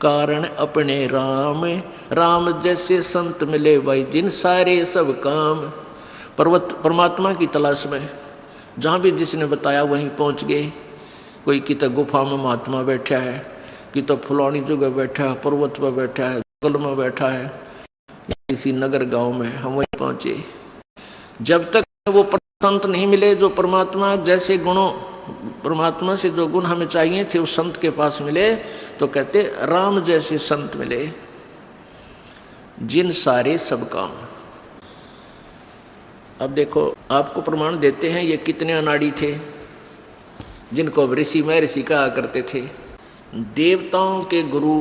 कारण अपने राम, राम जैसे संत मिले भाई जिन सारे सब काम। पर्वत परमात्मा की तलाश में जहाँ भी जिसने बताया वहीं पहुँच गए। कोई की तो गुफा में महात्मा बैठा है, कि तो फुलौनी जगह बैठा है, पर्वत पर बैठा है, जंगल में बैठा है, या किसी नगर गांव में, हम वहीं पहुँचे। जब तक वो संत नहीं मिले जो परमात्मा जैसे गुणों, परमात्मा से जो गुण हमें चाहिए थे उस संत के पास मिले, तो कहते राम जैसे संत मिले जिन सारे सब काम। अब देखो आपको प्रमाण देते हैं ये कितने अनाड़ी थे जिनको ऋषि महर्षि कहा करते थे। देवताओं के गुरु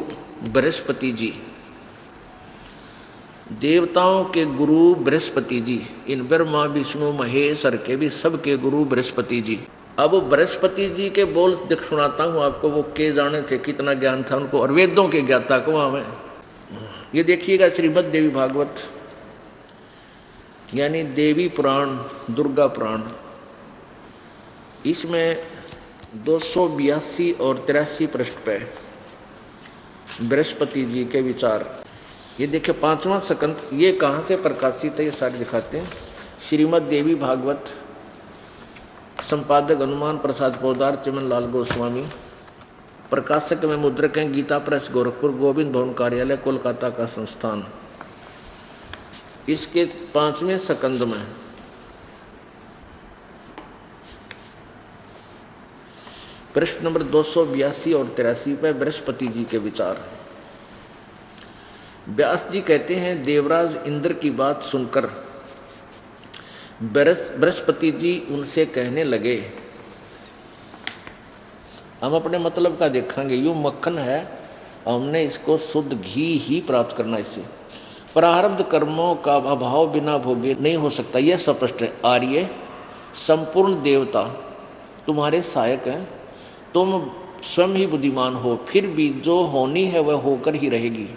बृहस्पति जी, देवताओं के गुरु बृहस्पति जी, इन ब्रह्मा विष्णु महेश्वर के भी सबके गुरु बृहस्पति जी। अब बृहस्पति जी के बोल देख सुनाता हूँ आपको, वो के जाने थे कितना ज्ञान था उनको, और वेदों के ज्ञाता को वहाँ में। ये देखिएगा श्रीमद् देवी भागवत यानी देवी पुराण, दुर्गा पुराण, इसमें 282 और 83 पृष्ठ पे बृहस्पति जी के विचार। ये देखिए 5वां स्कंद, ये कहाँ से प्रकाशित है ये सारे दिखाते हैं। श्रीमद् देवी भागवत, संपादक हनुमान प्रसाद पोदार, चमन लाल गोस्वामी, प्रकाशक में मुद्रक हैं गीता प्रेस गोरखपुर, गोविंद भवन कार्यालय कोलकाता का संस्थान। इसके 5वें स्कंद में पृष्ठ नंबर 282 और 83 पे बृहस्पति जी के विचार। व्यास जी कहते हैं देवराज इंद्र की बात सुनकर बृहस्पति जी उनसे कहने लगे, हम अपने मतलब का देखेंगे, यूँ मक्खन है, हमने इसको शुद्ध घी ही प्राप्त करना इससे। प्रारब्ध कर्मों का अभाव बिना भोगे नहीं हो सकता, यह स्पष्ट है। आर्य संपूर्ण देवता तुम्हारे सहायक हैं, तुम स्वयं ही बुद्धिमान हो, फिर भी जो होनी है वह होकर ही रहेगी,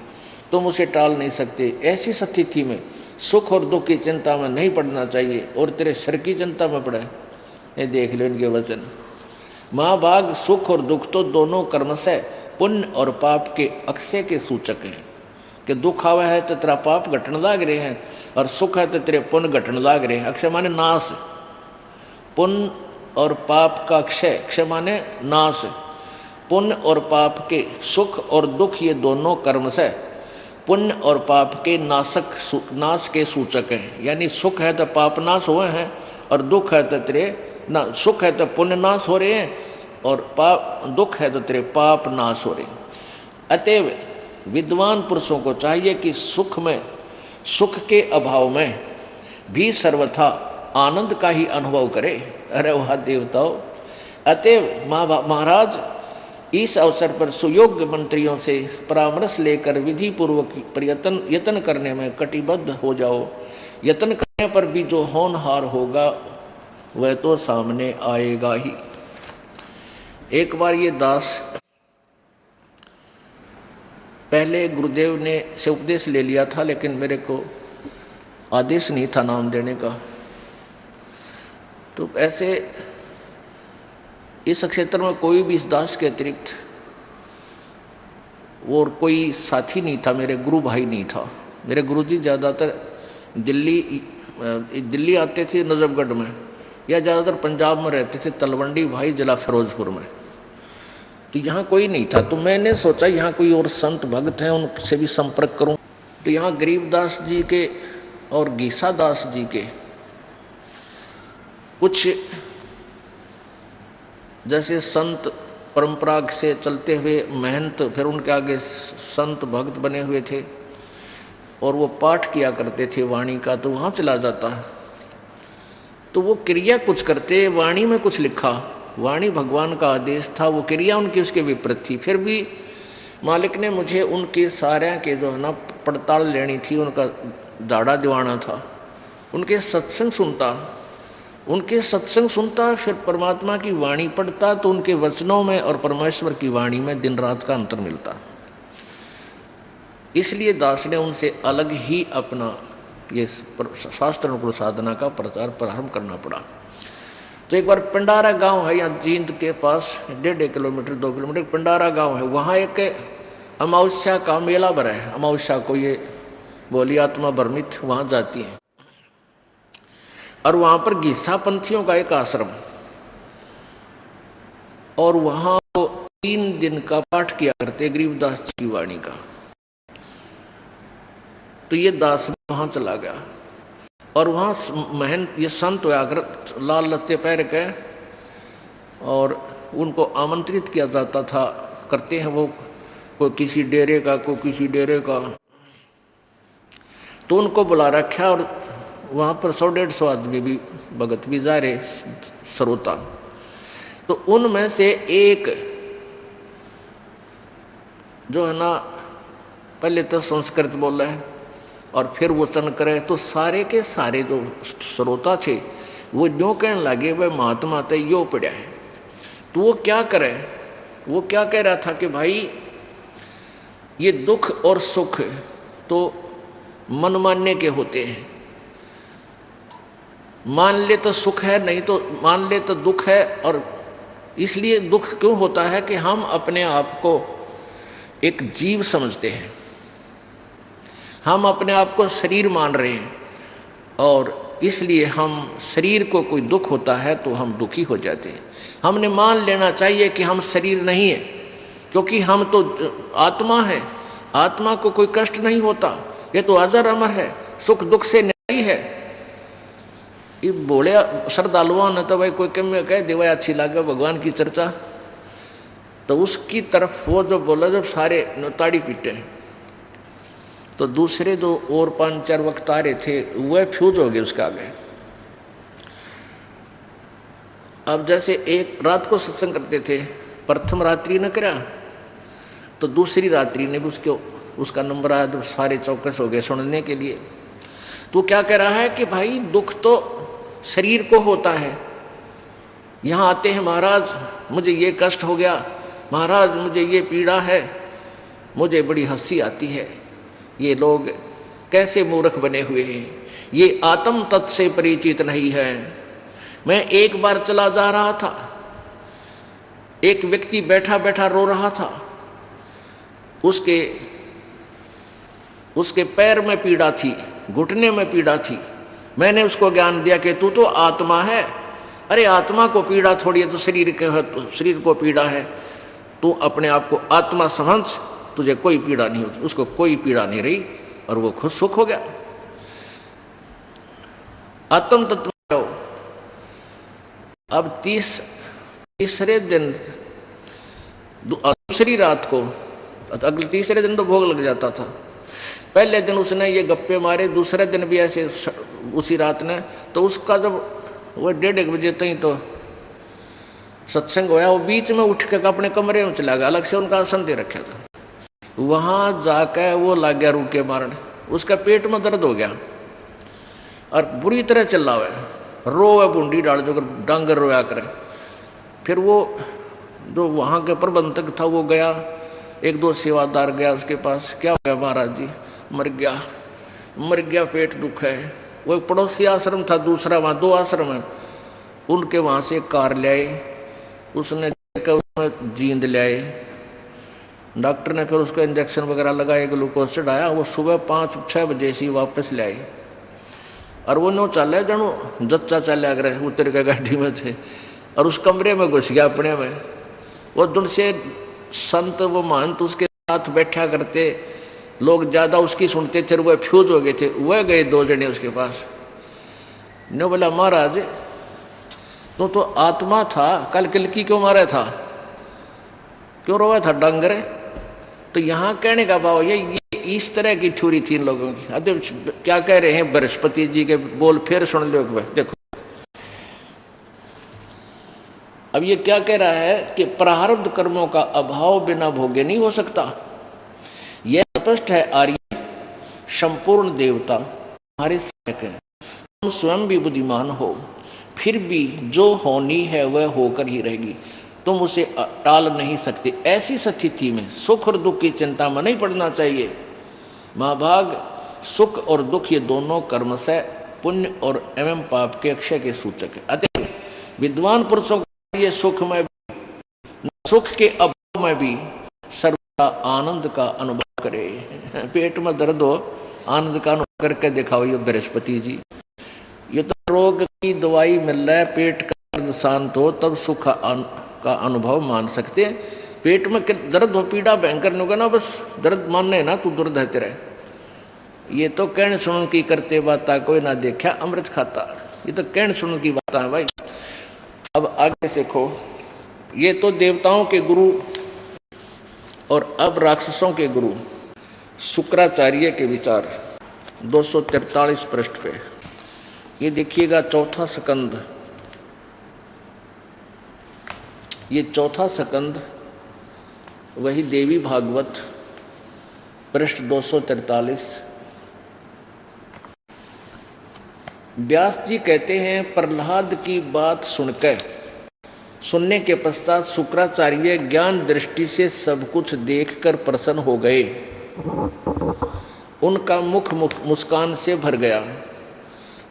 तुम उसे टाल नहीं सकते। ऐसी स्थिति में सुख और दुख की चिंता में नहीं पड़ना चाहिए, और तेरे सर की चिंता में पड़े। ये देख लो इनके वचन। महाभाग सुख और दुख तो दोनों कर्म से पुण्य और पाप के अक्षय के सूचक हैं, कि दुख आवा है तो तेरा पाप घटने लाग रहे हैं, और सुख है तो तेरे पुण्य घटने लाग रहे हैं। अक्षय माने नाश, पुण्य और पाप का क्षय, क्षय माने नाश। पुण्य और पाप के सुख और दुख ये दोनों कर्म से पुण्य और पाप के नाश के सूचक हैं। यानी सुख है तो पाप नाश हुए हैं, और दुख है तो तेरे सुख है तो पुण्य नाश हो रहे हैं, और दुख है तो तेरे पाप नाश हो रहे हैं। अतएव विद्वान पुरुषों को चाहिए कि सुख के अभाव में भी सर्वथा आनंद का ही अनुभव करे। अरे वह देवताओं, अतएव महाराज इस अवसर पर सुयोग्य मंत्रियों से परामर्श लेकर विधि पूर्वक यत्न करने में कटिबद्ध हो जाओ। यत्न करने पर भी जो होनहार होगा वह तो सामने आएगा ही। एक बार ये दास पहले गुरुदेव ने से उपदेश ले लिया था, लेकिन मेरे को आदेश नहीं था नाम देने का। तो ऐसे इस क्षेत्र में कोई भी इस दास के अतिरिक्त और कोई साथी नहीं था, मेरे गुरु भाई नहीं था। मेरे गुरुजी ज़्यादातर दिल्ली आते थे नजफगढ़ में, या ज़्यादातर पंजाब में रहते थे, तलवंडी भाई जिला फिरोजपुर में। तो यहाँ कोई नहीं था, तो मैंने सोचा यहाँ कोई और संत भक्त हैं उनसे भी संपर्क करूँ। तो यहाँ गरीबदास जी के और गीसा दास जी के कुछ जैसे संत परंपरा से चलते हुए महंत, फिर उनके आगे संत भक्त बने हुए थे, और वो पाठ किया करते थे वाणी का, तो वहाँ चला जाता। तो वो क्रिया कुछ करते, वाणी में कुछ लिखा, वाणी भगवान का आदेश था, वो क्रिया उनकी उसके विपरीत थी। फिर भी मालिक ने मुझे उनके सारे के जो है ना पड़ताल लेनी थी, उनका दाढ़ा दिवाना था, उनके सत्संग सुनता, फिर परमात्मा की वाणी पढ़ता, तो उनके वचनों में और परमेश्वर की वाणी में दिन रात का अंतर मिलता। इसलिए दास ने उनसे अलग ही अपना ये शास्त्र अनुकूल साधना का प्रचार प्रारंभ करना पड़ा। तो एक बार पिंडारा गांव है यहाँ जींद के पास, 1.5 किलोमीटर 2 किलोमीटर पिंडारा गांव है, वहाँ एक अमावस्या का मेला भरा है। अमावस्या को ये बोली आत्मा भ्रमित वहाँ जाती है, और वहाँ पर घिस्सा पंथियों का एक आश्रम, और वहाँ वो 3 दिन का पाठ किया करते गरीबदास जी की वाणी का। तो ये दास वहाँ चला गया, और वहाँ महन ये संत हुआ कर लाल लत्ते पहन के, और उनको आमंत्रित किया जाता था, करते हैं वो, कोई किसी डेरे का, कोई किसी डेरे का, तो उनको बुला रखा। और वहाँ पर 100-150 आदमी भी भगत भी जा रहे श्रोता। तो उनमें से एक जो है ना, पहले तो संस्कृत बोला है और फिर वचन करे, तो सारे के सारे जो श्रोता थे वो जो कहने लगे वह महात्मा तो यो पड़ा है। तो वो क्या करे, वो क्या कह रहा था कि भाई ये दुख और सुख तो मन मानने के होते हैं, मान ले तो सुख है, नहीं तो मान ले तो दुख है। और इसलिए दुख क्यों होता है कि हम अपने आप को एक जीव समझते हैं, हम अपने आप को शरीर मान रहे हैं, और इसलिए हम शरीर को कोई दुख होता है तो हम दुखी हो जाते हैं। हमने मान लेना चाहिए कि हम शरीर नहीं है, क्योंकि हम तो आत्मा है, आत्मा को कोई कष्ट नहीं होता, ये तो अजर अमर है, सुख दुख से नहीं है। ये बोले श्रद्धालुओं ने तो भाई कोई कह दे भाई अच्छी लगे भगवान की चर्चा, तो उसकी तरफ वो जो बोला, जब सारे ताड़ी पीटे, तो दूसरे जो और 5-4 वक्तारे थे वह फ्यूज हो गए उसके आगे। अब जैसे एक रात को सत्संग करते थे, प्रथम रात्रि ने करा, तो दूसरी रात्रि ने भी उसका नंबर आया, तो सारे चौकस हो गए सुनने के लिए। तो क्या कह रहा है कि भाई दुख तो शरीर को होता है, यहाँ आते हैं महाराज मुझे ये कष्ट हो गया, महाराज मुझे ये पीड़ा है, मुझे बड़ी हंसी आती है, ये लोग कैसे मूर्ख बने हुए हैं, ये आत्म तत्व से परिचित नहीं है। मैं एक बार चला जा रहा था, एक व्यक्ति बैठा बैठा रो रहा था, उसके पैर में पीड़ा थी, घुटने में पीड़ा थी। मैंने उसको ज्ञान दिया कि तू तो आत्मा है, अरे आत्मा को पीड़ा थोड़ी है, तो शरीर के है, तो शरीर को पीड़ा है, तू अपने आप को आत्मा समझ, तुझे कोई पीड़ा नहीं होगी। उसको कोई पीड़ा नहीं रही और वो खुद सुख हो गया। आत्म तत्व। अब तीसरे दिन दूसरी रात को, अगले तीसरे दिन तो भोग लग जाता था। पहले दिन उसने ये गप्पे मारे, दूसरे दिन भी ऐसे उसी रात ने, तो उसका जब वो 1:30 बजे तक तो सत्संग होया, वो बीच में उठ के अपने कमरे में चला गया, अलग से उनका आसन दे रखा था। वहाँ जाकर वो लग गया रूके मारने, उसका पेट में दर्द हो गया और बुरी तरह चल रहा है, रोए बूंदी डाल जो डांगर रोया करे। फिर वो जो वहाँ के प्रबंधक था वो गया, 1-2 सेवादार गया उसके पास, क्या हो गया महाराज जी? मर गया, पेट दुख है। वो एक पड़ोसी आश्रम था दूसरा, वहाँ 2 आश्रम है, उनके वहाँ से कार ले आए, उसने जींद ले आए, डॉक्टर ने फिर उसको इंजेक्शन वगैरह लगाए, ग्लूकोज चढ़ाया। वो सुबह 5-6 बजे से वापस ले आए और वो नो चले जानो जच्चा चले अगर उतर के गाड़ी में थे और उस कमरे में घुस गया अपने में। वो दुन से संत वो महंत उसके साथ बैठा करते, लोग ज़्यादा उसकी सुनते थे, वह फ्यूज हो गए थे। वह गए 2 जने उसके पास, ने बोला महाराज तो आत्मा था, कल किलकी क्यों मारा था, क्यों रोया था डंगर? तो यहाँ कहने का भाव ये इस तरह की थ्योरी थी इन लोगों की। अरे क्या कह रहे हैं बृहस्पति जी के बोल, फिर सुन लो देखो। अब ये क्या कह रहा है कि प्रारब्ध कर्मों का अभाव बिना भोगे नहीं हो सकता। यह स्पष्ट है आर्य संपूर्ण देवता हमारे सहायक है। तुम स्वयं भी बुद्धिमान हो, फिर भी जो होनी है वह होकर ही रहेगी, तुम उसे टाल नहीं सकते। ऐसी स्थिति में सुख और दुख की चिंता में नहीं पड़ना चाहिए। महाभाग सुख और दुख ये दोनों कर्म से पुण्य और एवं पाप के अक्षय के सूचक है। अतः विद्वान पुरुषों के लिए सुख में भी, सुख के अभाव में भी सर्वदा आनंद का अनुभव करे। पेट में दर्द हो, आनंद का अनुभव करके दिखाओ ये बृहस्पति जी। ये तो रोग की दवाई मिल रहा है, पेट का दर्द शांत हो तब सुख का अनुभव मान सकते हैं। पेट में दर्द हो, पीड़ा भयंकर नहीं होगा ना, बस दर्द मानने है ना, तू दुर्द है तेरे। ये तो कहने सुन की करते बाता, कोई ना देखा अमृत खाता। ये तो कहने सुन की बात है भाई। अब आगे देखो, ये तो देवताओं के गुरु और अब राक्षसों के गुरु शुक्राचार्य के विचार 243 पृष्ठ पे। ये देखिएगा चौथा स्कंद, ये चौथा स्कंद वही देवी भागवत पृष्ठ 243। व्यास जी कहते हैं, प्रहलाद की बात सुनने के पश्चात शुक्राचार्य ज्ञान दृष्टि से सब कुछ देखकर प्रसन्न हो गए। उनका मुख मुस्कान से भर गया।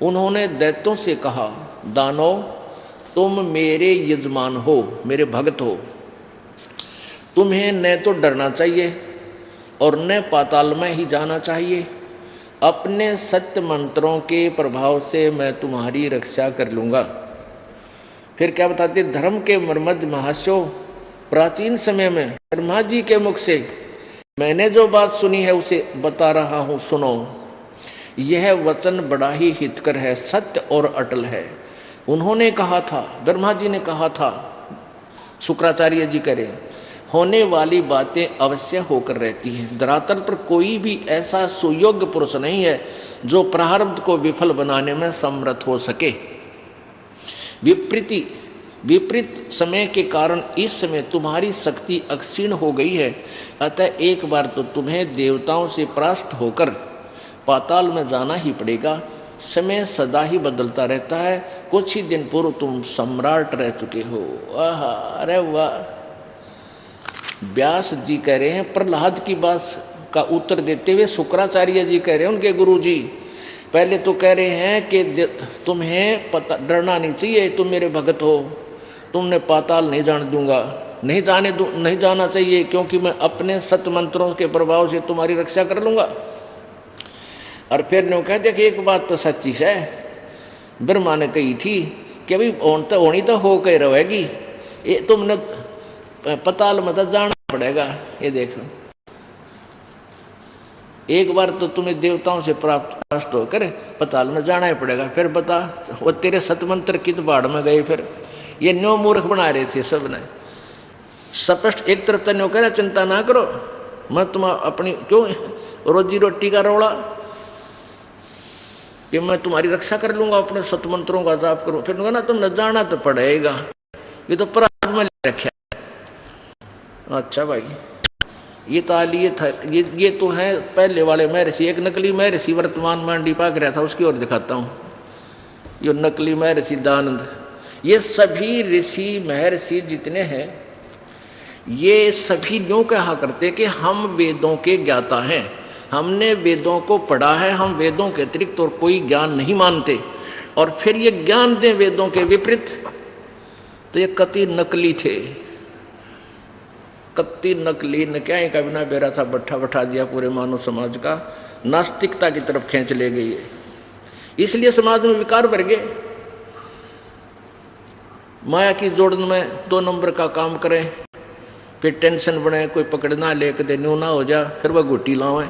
उन्होंने दैत्यों से कहा, दानव तुम मेरे यजमान हो, मेरे भक्त हो। तुम्हें न तो डरना चाहिए और न पाताल में ही जाना चाहिए। अपने सत्य मंत्रों के प्रभाव से मैं तुम्हारी रक्षा कर लूँगा। फिर क्या बताते, धर्म के मर्मद महाशो, प्राचीन समय में ब्रह्मा जी के मुख से मैंने जो बात सुनी है उसे बता रहा हूँ, सुनो। यह वचन बड़ा ही हितकर है, सत्य और अटल है। उन्होंने कहा था, ब्रह्मा जी ने कहा था, शुक्राचार्य जी करें, होने वाली बातें अवश्य होकर रहती हैं। धरातल पर कोई भी ऐसा सुयोग्य पुरुष नहीं है जो प्रारब्ध को विफल बनाने में समर्थ हो सके। विपरीत समय के कारण इस समय तुम्हारी शक्ति अक्षीण हो गई है। अतः एक बार तो तुम्हें देवताओं से परास्त होकर पाताल में जाना ही पड़ेगा। समय सदा ही बदलता रहता है। कुछ ही दिन पूर्व तुम सम्राट रह चुके हो। आहा, अरे वाह। व्यास जी कह रहे हैं, प्रहलाद की बात का उत्तर देते हुए शुक्राचार्य जी कह रहे हैं, उनके गुरु जी पहले तो कह रहे हैं कि तुम्हें पता डरना नहीं चाहिए, तुम मेरे भगत हो, तुमने पाताल नहीं जाने दूंगा, नहीं जाना चाहिए, क्योंकि मैं अपने सत्य मंत्रों के प्रभाव से तुम्हारी रक्षा कर लूंगा। और फिर ने कहते कि एक बात तो सच्ची है, ब्रह्मा ने कही थी कि अभी होनी तो हो के रहेगी, ये तुमने पाताल में तो जाना पड़ेगा। ये देखो, एक बार तो तुम्हें देवताओं से प्राप्त होकर पाताल में जाना ही पड़ेगा। फिर बता, वो तेरे सतमंत्र कित बाढ़ में गए। फिर ये न्यो मूर्ख बना रहे थे सब ने। स्पष्ट एक तरफ तो न्यो कह रहा, चिंता ना करो, मैं तुम अपनी क्यों रोजी रोटी का रोड़ा कि मैं तुम्हारी रक्षा कर लूंगा, अपने सतमंत्रों का जाप करूँ। फिर ना तुमने जाना तो पड़ेगा, ये तो प्रारब्ध में रखा। अच्छा भाई, ये तालिए था, ये तो है पहले वाले महर्षि। एक नकली महर्षि वर्तमान में डिपा रहा था, उसकी ओर दिखाता हूँ। ये नकली महर्षि दानंद, ये सभी ऋषि महर्षि जितने हैं, ये सभी यूँ कहा करते कि हम वेदों के ज्ञाता हैं, हमने वेदों को पढ़ा है, हम वेदों के अतिरिक्त और कोई ज्ञान नहीं मानते। और फिर ये ज्ञान दें वेदों के विपरीत, तो ये कति नकली थे। कत्ती नकली न क्या का बिना बेरा था, बैठा दिया पूरे मानव समाज का, नास्तिकता की तरफ खींच ले गई है। इसलिए समाज में विकार बढ़ गए। माया की जोड़न में 2 नंबर का काम करें, फिर टेंशन बने, कोई पकड़ना ले के न्यू ना हो जा, फिर वह गुट्टी लावे,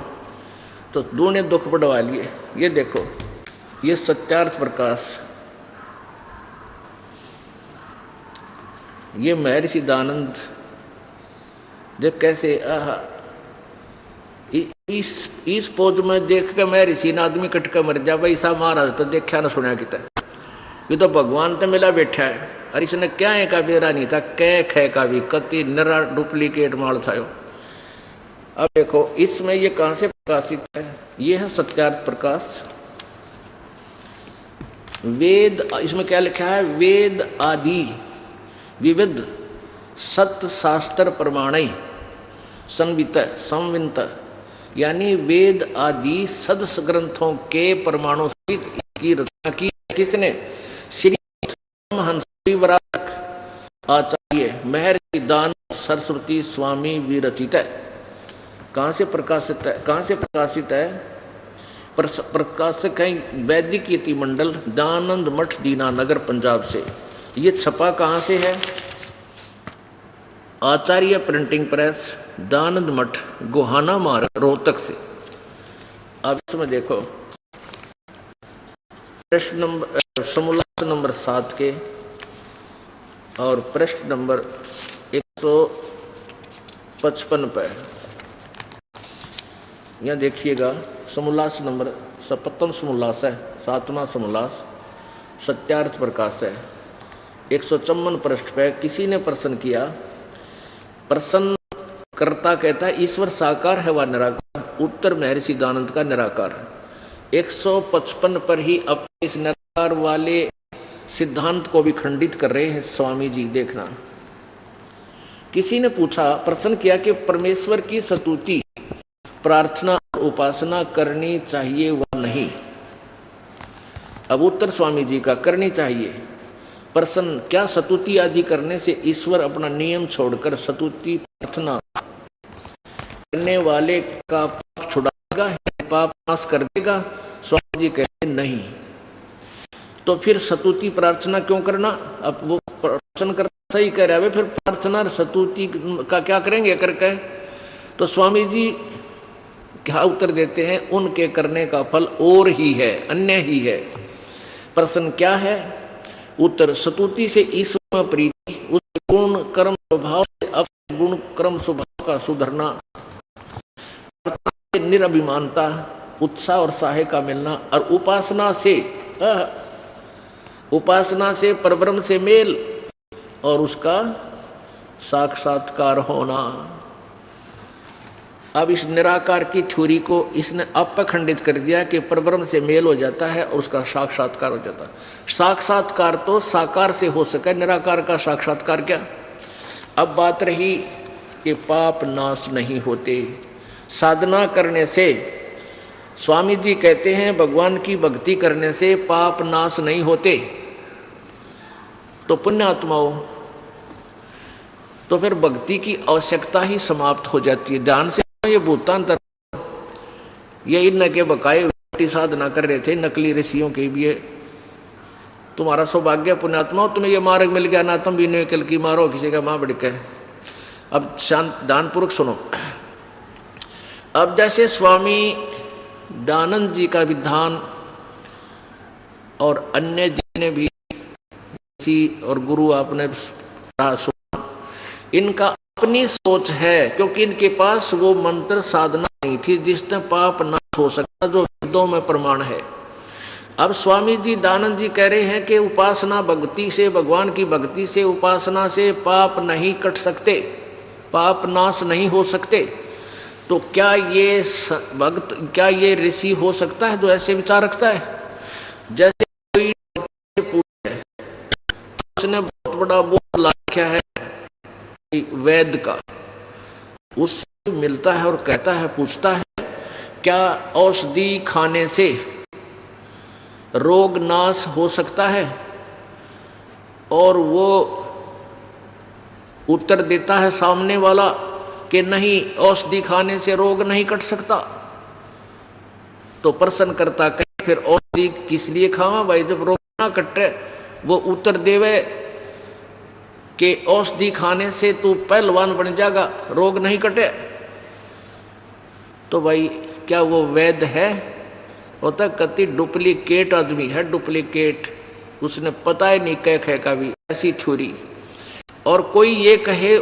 तो दूने दुख बढ़वा लिए। ये देखो, ये सत्यार्थ प्रकाश, ये महर्षि दानंद देख कैसे, आहा, इस पोज में देख के मैं ऋषि ने आदमी कट के मर जा। भाई साहब महाराज तो देखा ना सुना किता, ये तो भगवान तो मिला बैठा है। और इसने क्या है का बेरा नहीं था, कै खे का भी कति नरा डुप्लीकेट माल था यो। अब देखो इसमें ये कहाँ से प्रकाशित है, ये है सत्यार्थ प्रकाश। वेद, इसमें क्या लिखा है, वेद आदि विविध सत्य शास्त्र प्रमाणय संवित, यानी वेद आदि सदस ग्रंथों के प्रमाणों सहित इसकी रचना की किसने, श्री हंसी वराक आचार्य महर्षि दान सरस्वती स्वामी विरचित है। कहाँ से प्रकाशित है, कहाँ से प्रकाशित है? प्रकाशक है वैदिक यति मंडल, दानंद मठ, दीनानगर, पंजाब से। ये छपा कहाँ से है? आचार्य प्रिंटिंग प्रेस, दानंद मठ, गोहाना मार्ग, रोहतक से। अब इसमें देखो पृष्ठ नंबर समोल्लास नंबर 7 के और पृष्ठ नंबर 155 पर यहाँ देखिएगा। समोल्लास नंबर 57 समोल्लास है, 7वां समोल्लास, सत्यार्थ प्रकाश है। 154 पृष्ठ पे किसी ने प्रश्न किया, प्रश्न कर्ता कहता है ईश्वर साकार है व निराकार? उत्तर महर्षि दानंद का निराकार। 155 पर ही अपने इस निराकार वाले सिद्धांत को भी खंडित कर रहे हैं स्वामी जी। देखना, किसी ने पूछा, प्रश्न किया कि परमेश्वर की स्तुति, प्रार्थना, उपासना करनी चाहिए व नहीं? अब उत्तर स्वामी जी का, करनी चाहिए। प्रश्न, क्या स्तुति आदि करने से ईश्वर अपना नियम छोड़कर स्तुति प्रार्थना करने वाले का पाप छुड़ाएगा, पाप नाश कर देगा? स्वामी जी कहते नहीं। तो फिर स्तुति प्रार्थना क्यों करना? अब वो प्रश्न करना सही कह रहा है, फिर प्रार्थना स्तुति का क्या करेंगे करके? तो स्वामी जी क्या उत्तर देते हैं? उनके करने का फल और ही है, अन्य ही है। प्रश्न क्या है? उत्तर, स्तुति से ईश्वर में प्रीति, उस गुण कर्म स्वभाव से अपने गुण कर्म स्वभाव का सुधरना, निरभिमानता, उत्साह और साहे का मिलना, और उपासना से परब्रह्म से मेल और उसका साक्षात्कार होना। अब इस निराकार की थ्योरी को इसने अपखंडित कर दिया कि परब्रह्म से मेल हो जाता है और उसका साक्षात्कार हो जाता है। साक्षात्कार तो साकार से हो सके, निराकार का साक्षात्कार क्या? अब बात रही कि पाप नाश नहीं होते साधना करने से। स्वामी जी कहते हैं भगवान की भक्ति करने से पाप नाश नहीं होते। तो पुण्यात्माओं, तो फिर भक्ति की आवश्यकता ही समाप्त हो जाती है। ध्यान से, ये भूतांतर, ये इन के बकाए व्यक्ति साधना कर रहे थे, नकली ऋषियों के भी। तुम्हारा सौभाग्य पुण्यात्मा, तुम्हें ये मार्ग मिल गया ना, तुम भी निकल की मारो किसी का माँ बढ़ के। अब शांत ध्यानपूर्वक सुनो। अब जैसे स्वामी दानंद जी का विधान और अन्य जितने भी ऋषि और गुरु आपने सुना, इनका अपनी सोच है, क्योंकि इनके पास वो मंत्र साधना नहीं थी जिसने पाप नाश हो सकता, जो वेदों में प्रमाण है। अब स्वामी जी दानंद जी कह रहे हैं कि उपासना भक्ति से, भगवान की भक्ति से, उपासना से पाप नहीं कट सकते, पाप नाश नहीं हो सकते। तो क्या ये भक्त, क्या ये ऋषि हो सकता है जो ऐसे विचार रखता है? जैसे कोई उसने बहुत बड़ा बोर्ड ला रखा है वैद का, उससे मिलता है और कहता है, पूछता है क्या औषधि खाने से रोग नाश हो सकता है? और वो उत्तर देता है सामने वाला कि नहीं, औषधि खाने से रोग नहीं कट सकता। तो प्रश्न करता कहे फिर औषधि किस लिए खावा भाई जब रोग ना कटे? वो उत्तर देवे कि औषधि खाने से तू पहलवान बन जाएगा, रोग नहीं कटे। तो भाई क्या वो वैध है? होता कति डुप्लीकेट आदमी है, डुप्लीकेट, उसने पता ही नहीं कह का भी, ऐसी थ्योरी। और कोई ये कहे,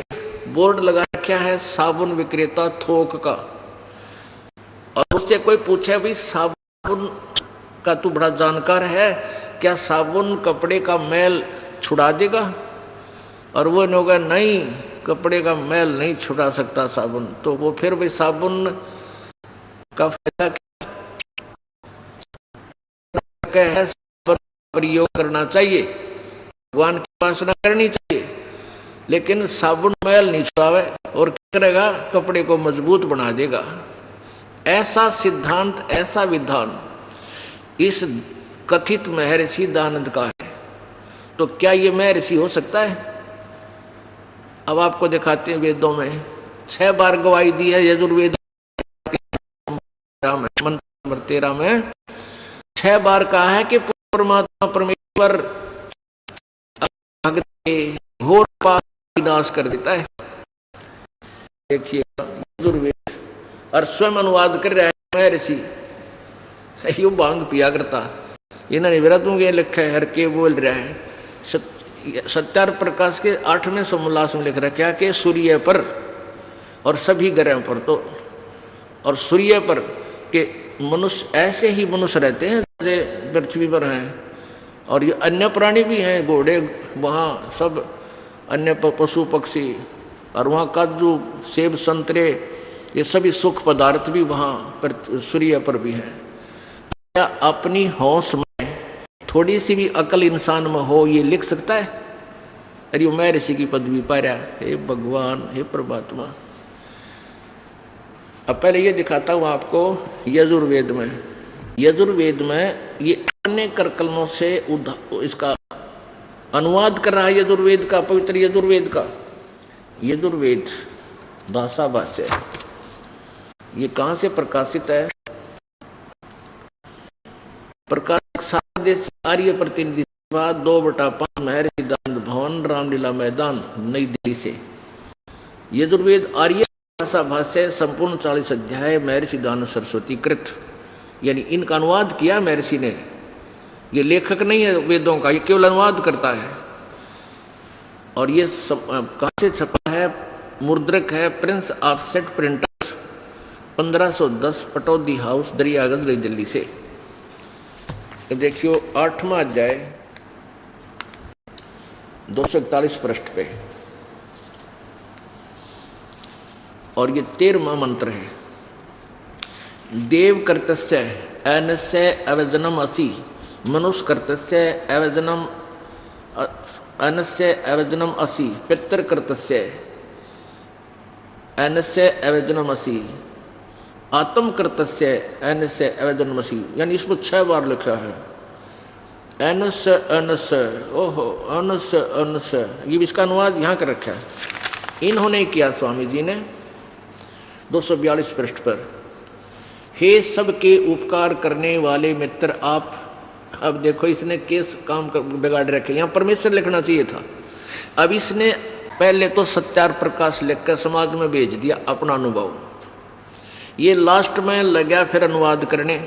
बोर्ड लगा रखा है साबुन विक्रेता थोक का, और उससे कोई पूछे भाई साबुन का तू बड़ा जानकार है, क्या साबुन कपड़े का मैल छुड़ा देगा? और वो होगा नहीं, कपड़े का मैल नहीं छुड़ा सकता साबुन। तो वो फिर भाई साबुन का फायदा क्या है? प्रयोग करना चाहिए, भगवान की उपासना करनी चाहिए, लेकिन साबुन मैल नहीं छुड़ावे और क्या करेगा? कपड़े को मजबूत बना देगा। ऐसा सिद्धांत, ऐसा विधान इस कथित महर्षि दानंद का है। तो क्या ये महर्षि हो सकता है? अब आपको दिखाते हैं, वेदों में 6 बार गवाही दी है यजुर्वेद मंत्र नंबर 13 में 6 बार कहा है कि परमात्मा परमेश्वर घोर पाप विनाश कर देता है। देखिए यजुर्वेद और स्वयं अनुवाद कर रहा है मैं ऋषि यो भांग पिया करता इन्होंने विरतों के लिखा है हर के बोल रहा है। सत्यार प्रकाश के 8वें समोल्लास में लिख रखा है कि सूर्य पर और सभी ग्रहों पर तो और सूर्य पर के मनुष्य ऐसे ही मनुष्य रहते हैं जैसे पृथ्वी पर हैं और ये अन्य प्राणी भी हैं घोड़े वहाँ सब अन्य पशु पक्षी और वहाँ काजू सेब संतरे ये सभी सुख पदार्थ भी वहाँ पर सूर्य पर भी हैं। क्या अपनी होश में थोड़ी सी भी अकल इंसान में हो ये लिख सकता है? अरे मैं ऋषि की पदवी पा रहा हे भगवान हे परमात्मा। अब पहले ये दिखाता हूँ आपको यजुर्वेद में ये अन्य करकलनों से इसका अनुवाद कर रहा है यजुर्वेद का, पवित्र यजुर्वेद भाषा भाष्य। ये कहाँ से प्रकाशित है? प्रकाशक सादेश आर्य प्रतिनिधि सभा 2/5 महर्षि दानंद भवन रामलीला मैदान नई दिल्ली से। यजुर्वेद आर्य भाषा भाष्य संपूर्ण 40 अध्याय महर्षि दानंद सरस्वती कृत, यानी इनका अनुवाद किया महर्षि ने। ये लेखक नहीं है वेदों का, ये केवल अनुवाद करता है। और ये कहाँ से छपा है? मुद्रक है Prince offset printers 1510 Pataudi house Daryaganj नई दिल्ली से। देखियो 8वां अध्याय 241 पृष्ठ पे और ये 13वां मंत्र है। देव कर्तस्य अनस्य अवजनम असि मनुष्य कर्तस्य अवजनम अनस्य अवजनम असि पितर कर्तस्य अनस्य अवजनम असि आत्म कर्तस्य अनस्य अवजनम असि, यानी इसमें 6 बार लिखा है अनस्य अनस्य, ओहो अनस्य अनस्य। ये इसका अनुवाद यहाँ कर रखा है इन्होंने किया स्वामी जी ने 242 पृष्ठ पर। हे सबके उपकार करने वाले मित्र आप। अब देखो इसने केस काम बिगाड़ रखे, यहाँ परमेश्वर लिखना चाहिए था। अब इसने पहले तो सत्यार प्रकाश लिखकर समाज में भेज दिया अपना अनुभव, ये लास्ट में लगा फिर अनुवाद करने।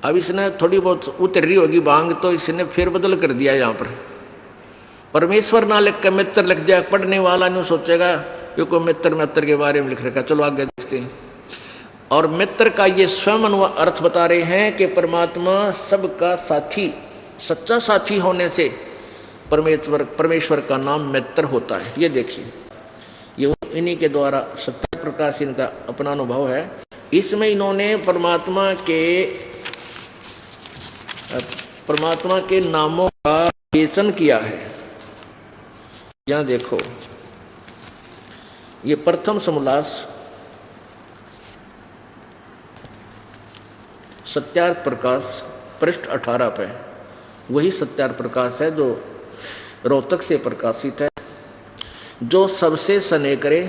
अब इसने थोड़ी बहुत उतर रही होगी भांग तो इसने फिर बदल कर दिया। यहाँ पर परमेश्वर ना लिख कर मित्र लिख दिया, पढ़ने वाला नहीं सोचेगा क्योंकि मित्र के बारे में लिख रखा। चलो आगे देखते हैं। और मित्र का ये स्वयं अर्थ बता रहे हैं कि परमात्मा सबका साथी, सच्चा साथी होने से परमेश्वर का नाम मित्र होता है। ये देखिए ये इन्हीं के द्वारा सत्य प्रकाश इनका अपना अनुभव है। इसमें इन्होंने परमात्मा के नामों का विवेचन किया है। यहाँ देखो ये प्रथम समोल्लास सत्यार्थ प्रकाश पृष्ठ 18 पे वही सत्यार्थ प्रकाश है जो रोहतक से प्रकाशित है। जो सबसे स्नेह करे,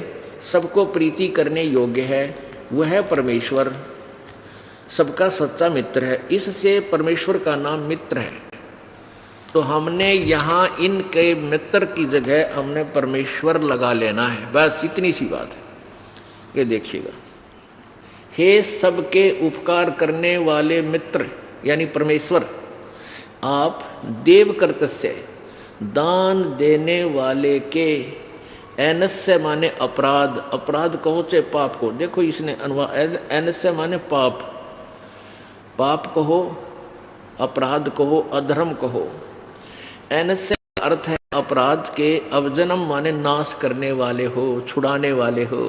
सबको प्रीति करने योग्य है, वह परमेश्वर सबका सच्चा मित्र है। इससे परमेश्वर का नाम मित्र है। तो हमने यहाँ इनके मित्र की जगह हमने परमेश्वर लगा लेना है, बस इतनी सी बात है। ये देखिएगा, हे सबके उपकार करने वाले मित्र यानी परमेश्वर, आप देव कर्तस्य दान देने वाले के, एनस्य माने अपराध, अपराध कहो चाहे पाप को। देखो इसने अनुवाद, एनस्य माने पाप, पाप कहो, अपराध कहो, अधर्म कहो। एनस्य अर्थ है अपराध के, अवजनम माने नाश करने वाले हो, छुड़ाने वाले हो।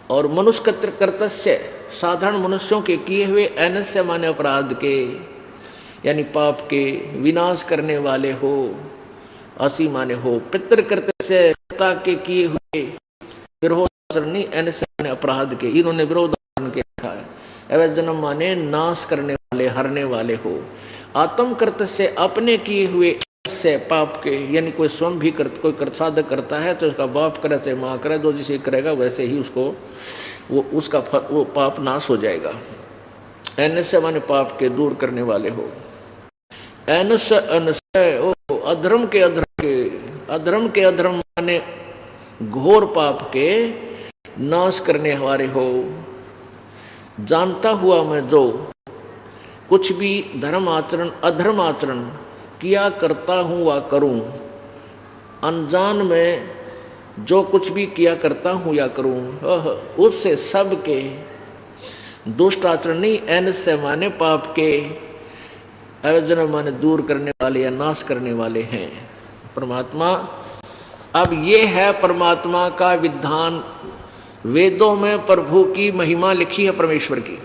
और मनुष्य कर्तस्य साधारण मनुष्यों के किए हुए, एनस्य माने अपराध के यानी पाप के विनाश करने वाले हो, असी माने हो। पितृ कर्तस्य पिता के किए हुए विरोधाचरणी, एनस्य माने अपराध के, इन्होंने विरोधाचरण के लिखा है। अवजनम माने नाश करने वाले, हरने वाले हो। आत्म कर्तस्य अपने किए हुए से पाप के, यानी कोई स्वयं भी कोई साधक करता है तो उसका बाप करे चाहे माँ करे, जो जिसे करेगा वैसे ही उसको वो उसका वो पाप नाश हो जाएगा। एनस्य माने पाप के दूर करने वाले हो। एनस्य अनस्य ओ अधर्म के अधर्म माने घोर पाप के नाश करने वाले हो। जानता हुआ मैं जो कुछ भी धर्म आचरण अधर्म आचरण किया करता हूँ वा करूँ, अनजान में जो कुछ भी किया करता हूँ या करूँ, उससे सबके दुष्ट आचरण नहीं, एनस्य माने पाप के, अवजन माने दूर करने वाले या नाश करने वाले हैं परमात्मा। अब ये है परमात्मा का विधान। वेदों में प्रभु की महिमा लिखी है, परमेश्वर की,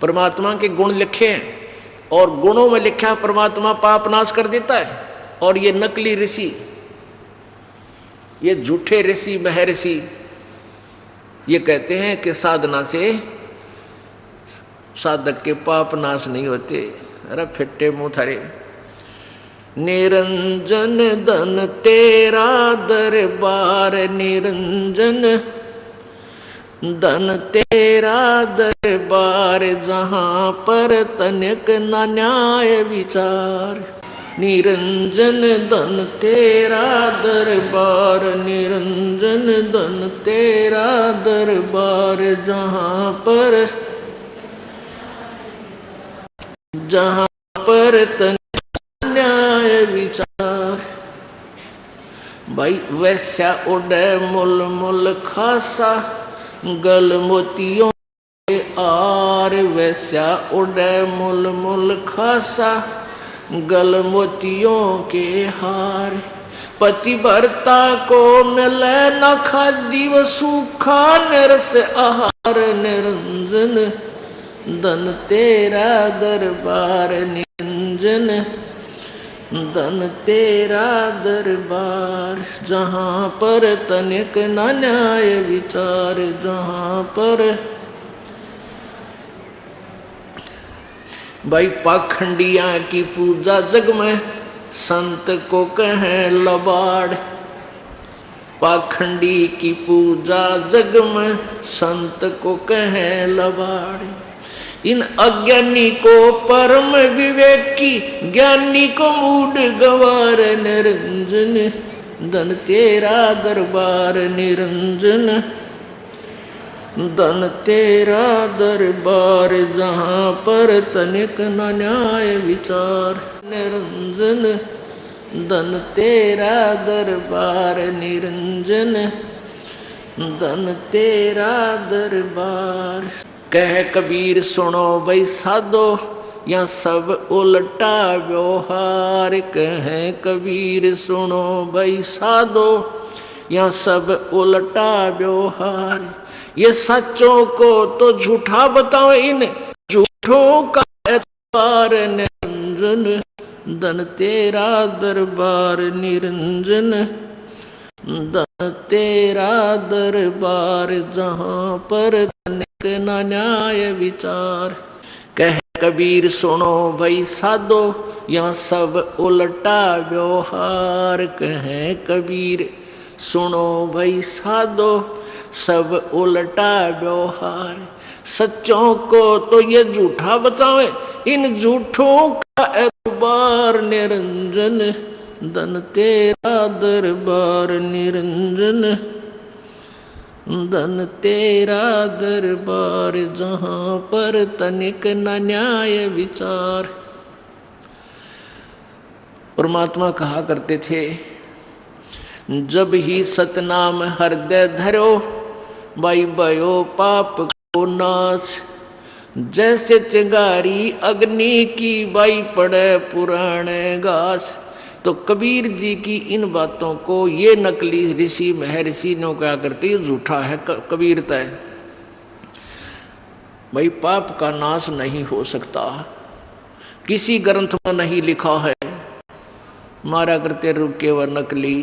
परमात्मा के गुण लिखे हैं, और गुणों में लिखा है परमात्मा पाप नाश कर देता है। और ये नकली ऋषि, ये झूठे ऋषि महर्षि ये कहते हैं कि साधना से साधक के पाप नाश नहीं होते। अरे फिट्टे मुंह थारे। निरंजन धन तेरा दरबार, निरंजन धन तेरा दरबार, जहाँ पर तनिक न न्याय विचार। निरंजन धन तेरा दरबार, निरंजन धन तेरा दरबार, जहाँ पर तनिक न्याय विचार। भाई वैश्या उड़े मुल मुल खासा, गल मोतियों के आर। वैश्या उड़े मुल मुल खासा, गल मोतियों के हार। पतिव्रता को मिले न खादी व सूखा निरस आहार। निरंजन धन तेरा दरबार, निरंजन धन तेरा दरबार, जहाँ पर तनिक न न्याय विचार। जहाँ पर भाई पाखंडिया की पूजा जग में, संत को कहें लबाड़। पाखंडी की पूजा जग में, संत को कहें लबाड़। इन अज्ञानी को परम विवेकी, ज्ञानी को मूड गवार। निरंजन धन तेरा दरबार, निरंजन धन तेरा दरबार, जहाँ पर तनिक न न्याय विचार। निरंजन धन तेरा दरबार, निरंजन धन तेरा दरबार। कह कबीर सुनो भाई साधो, या सब उल्टा व्यवहार। कह कबीर सुनो भाई साधो, या सब उल्टा व्यवहार। ये सच्चों को तो झूठा बताओ, इन झूठों का एतबार। निरंजन धन तेरा दरबार, निरंजन धन तेरा दरबार, जहाँ पर तनिक न न्याय विचार। कह कबीर सुनो भाई साधो, यहाँ सब उल्टा व्यवहार। कह कबीर सुनो भाई साधो, सब उल्टा व्यवहार। सच्चों को तो ये झूठा बतावे, इन झूठों का एतबार। निरंजन धन तेरा दरबार, निरंजन धन तेरा दरबार, जहाँ पर तनिक न न्याय विचार। परमात्मा कहा करते थे, जब ही सतनाम हृदय धरो, भाई भयो पाप को नाश। जैसे चिंगारी अग्नि की, भाई पड़े पुराने घास। तो कबीर जी की इन बातों को ये नकली ऋषि महर्षि ने क्या करते, ये झूठा है कबीरता है। भाई पाप का नाश नहीं हो सकता, किसी ग्रंथ में नहीं लिखा है। मारा करते रुके व नकली,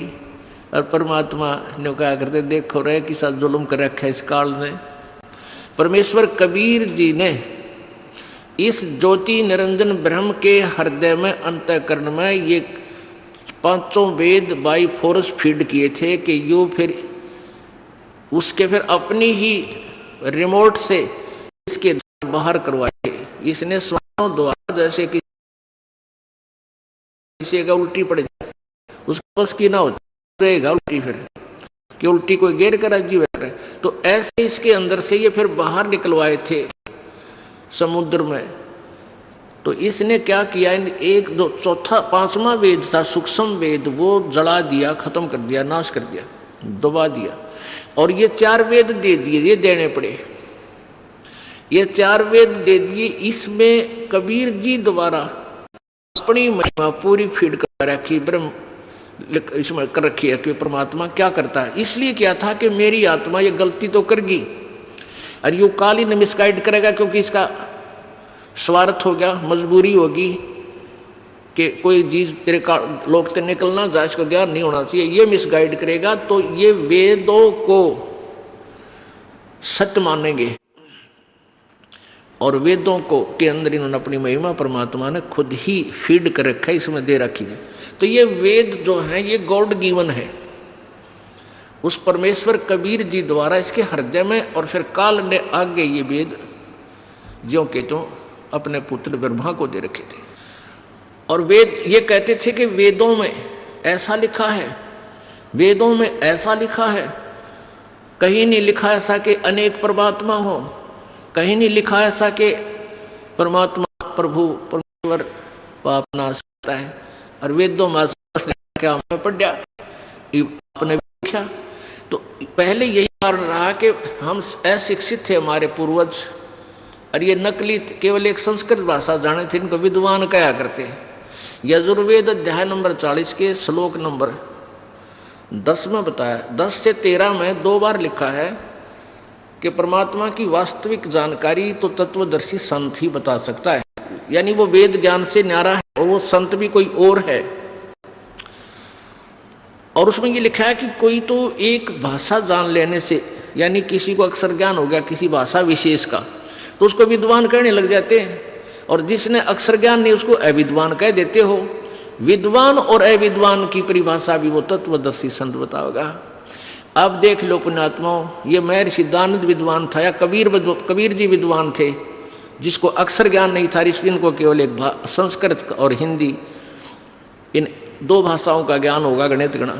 और परमात्मा ने क्या करते, देखो रहे कि साथ जुल्म कर रखा है इस काल ने। परमेश्वर कबीर जी ने इस ज्योति निरंजन ब्रह्म के हृदय में अंतःकरण में ये पांचों वेद बाई फोर्स फीड किए थे कि यो फिर उसके फिर अपनी ही रिमोट से इसके बाहर करवाए। इसने स्वयं द्वारा, जैसे कि किसी का उल्टी पड़ जाए उसके बस की ना होती रहेगा उल्टी, फिर कि उल्टी कोई गिर कर अजीब है, तो ऐसे इसके अंदर से ये फिर बाहर निकलवाए थे समुद्र में। तो इसने क्या किया, एक दो चौथा पांचवा वेद था सूक्ष्म वेद, वो जला दिया, खत्म कर दिया, नाश कर दिया, दबा दिया, और ये 4 वेद दे दिए, ये देने पड़े। ये 4 वेद दे दिए। इसमें कबीर जी द्वारा अपनी महिमा पूरी फीड कर रखी, ब्रह्म इसमें कर रखी है कि परमात्मा क्या करता है। इसलिए क्या था कि मेरी आत्मा ये गलती तो करगी, और यू काल ही ने मिसगाइड करेगा, क्योंकि इसका स्वार्थ हो गया, मजबूरी होगी कि कोई चीज तेरे का लोग ते निकलना जाए, इसको ज्ञान नहीं होना चाहिए, ये मिसगाइड करेगा। तो ये वेदों को सत्य मानेंगे, और वेदों को के अंदर इन्होंने अपनी महिमा परमात्मा ने खुद ही फीड कर रखा है, इसमें दे रखी है। तो ये वेद जो है ये गॉड गिवन है उस परमेश्वर कबीर जी द्वारा इसके हृदय में, और फिर काल ने आगे ये वेद ज्यों के त्यों अपने पुत्र ब्रह्मा को दे रखे थे। और वेद ये कहते थे कि वेदों में ऐसा लिखा है, वेदों में ऐसा लिखा है, कहीं नहीं लिखा ऐसा कि अनेक परमात्मा हो, कहीं नहीं लिखा ऐसा कि परमात्मा प्रभु परमेश्वर पाप नाश करता है। और वेदों में क्या हमें पढ़ा, आपने लिखा। तो पहले यही कारण रहा कि हम अशिक्षित थे, हमारे पूर्वज, और ये नकली केवल एक संस्कृत भाषा जाने थे, इनको विद्वान कहा करते हैं। यजुर्वेद अध्याय नंबर 40 के श्लोक नंबर 10 में बताया, 10 से 13 में 2 बार लिखा है कि परमात्मा की वास्तविक जानकारी तो तत्वदर्शी संत ही बता सकता है, यानी वो वेद ज्ञान से न्यारा है, और वो संत भी कोई और है। और उसमें ये लिखा है कि कोई तो एक भाषा जान लेने से, यानी किसी को अक्षर ज्ञान हो गया किसी भाषा विशेष का, तो उसको विद्वान कहने लग जाते हैं, और जिसने अक्षर ज्ञान नहीं उसको अविद्वान कह देते हो। विद्वान और अविद्वान की परिभाषा भी वो तत्वदर्शी संत बताओगा। अब देख लो पुण्यात्माओं, ये महर्षि सिद्धानंद विद्वान था या कबीर जी विद्वान थे, जिसको अक्षर ज्ञान नहीं था, इनको केवल एक संस्कृत और हिंदी, इन 2 भाषाओं का ज्ञान होगा, गणित गणा।